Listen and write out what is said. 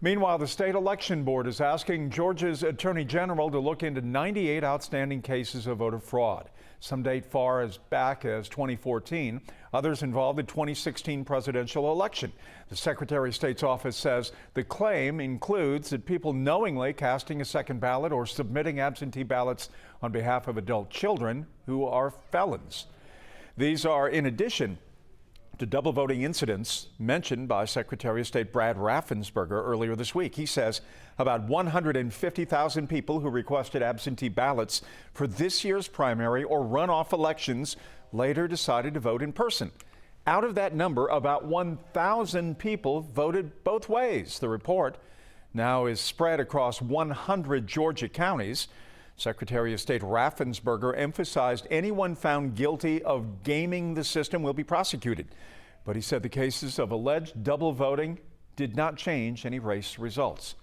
Meanwhile, the state election board is asking Georgia's attorney general to look into 98 outstanding cases of voter fraud. Some date far as back as 2014. Others involved the 2016 presidential election. The Secretary of State's office says the claim includes that people knowingly casting a second ballot or submitting absentee ballots on behalf of adult children who are felons. These are in addition to double voting incidents mentioned by Secretary of State Brad Raffensperger earlier this week. He says about 150,000 people who requested absentee ballots for this year's primary or runoff elections later decided to vote in person. Out of that number, about 1,000 people voted both ways. The report now is spread across 100 Georgia counties. Secretary of State Raffensperger emphasized anyone found guilty of gaming the system will be prosecuted. But he said the cases of alleged double voting did not change any race results.